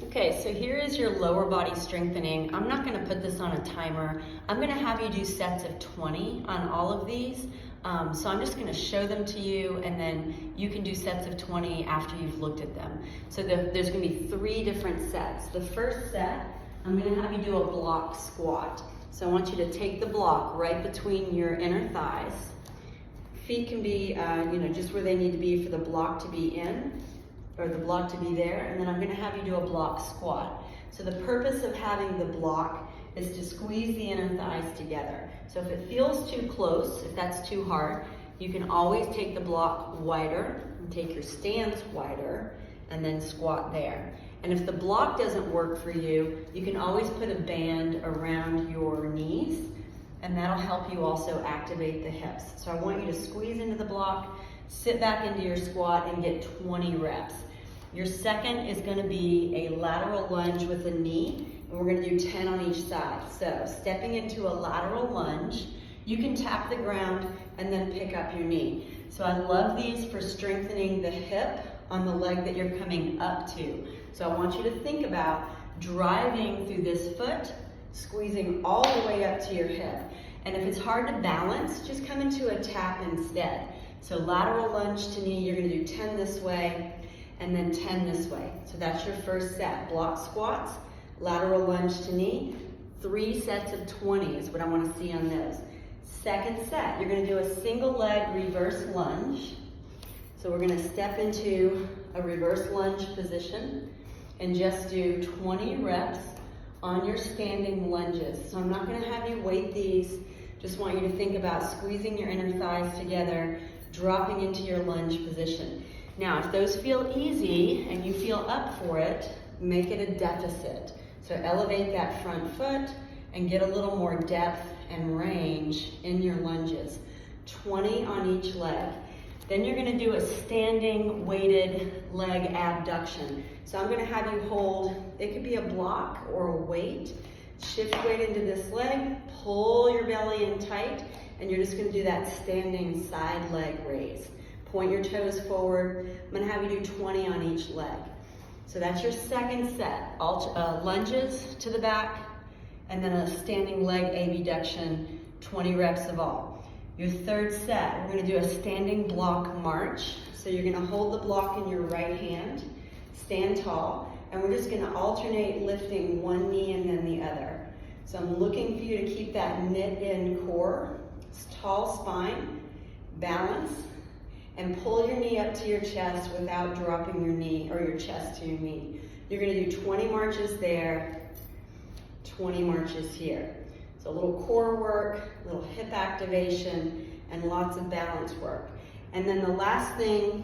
Okay, so here is your lower body strengthening. I'm not gonna put this on a timer. I'm gonna have you do sets of 20 on all of these. So I'm just gonna show them to you, and then you can do sets of 20 after you've looked at them. So there's gonna be 3 different sets. The first set, I'm gonna have you do a block squat. So I want you to take the block right between your inner thighs. Feet can be just where they need to be for the block to be in, or the block to be there, and then I'm gonna have you do a block squat. So the purpose of having the block is to squeeze the inner thighs together. So if it feels too close, if that's too hard, you can always take the block wider and take your stance wider and then squat there. And if the block doesn't work for you, you can always put a band around your knees, and that'll help you also activate the hips. So I want you to squeeze into the block, sit back into your squat, and get 20 reps. Your second is gonna be a lateral lunge with a knee, and we're gonna do 10 on each side. So stepping into a lateral lunge, you can tap the ground and then pick up your knee. So I love these for strengthening the hip on the leg that you're coming up to. So I want you to think about driving through this foot, squeezing all the way up to your hip. And if it's hard to balance, just come into a tap instead. So lateral lunge to knee, you're gonna do 10 this way, and then 10 this way. So that's your first set. Block squats, lateral lunge to knee, 3 sets of 20 is what I wanna see on those. Second set, you're gonna do a single leg reverse lunge. So we're gonna step into a reverse lunge position and just do 20 reps on your standing lunges. So I'm not gonna have you weight these, just want you to think about squeezing your inner thighs together, dropping into your lunge position. Now, if those feel easy and you feel up for it, make it a deficit. So elevate that front foot and get a little more depth and range in your lunges. 20 on each leg. Then you're gonna do a standing weighted leg abduction. So I'm gonna have you hold, it could be a block or a weight. Shift weight into this leg, pull your belly in tight, and you're just gonna do that standing side leg raise. Point your toes forward. I'm gonna have you do 20 on each leg. So that's your second set. Lunges to the back, and then a standing leg abduction, 20 reps of all. Your third set, we're gonna do a standing block march. So you're gonna hold the block in your right hand, stand tall, and we're just gonna alternate lifting one knee and then the other. So I'm looking for you to keep that knit in core, tall spine, balance, and pull your knee up to your chest without dropping your knee or your chest to your knee. You're gonna do 20 marches there, 20 marches here. So a little core work, a little hip activation, and lots of balance work. And then the last thing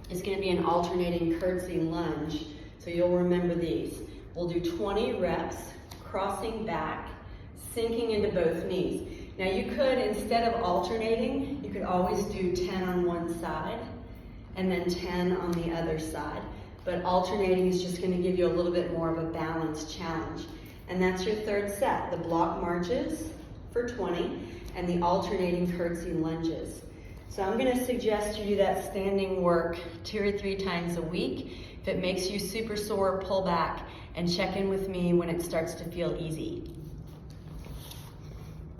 is gonna be an alternating curtsy lunge. So you'll remember these. We'll do 20 reps, crossing back, sinking into both knees. Now you could, instead of alternating, you could always do 10 on one side and then 10 on the other side. But alternating is just gonna give you a little bit more of a balanced challenge. And that's your third set, the block marches for 20 and the alternating curtsy lunges. So I'm gonna suggest you do that standing work 2 or 3 times a week. If it makes you super sore, pull back and check in with me when it starts to feel easy.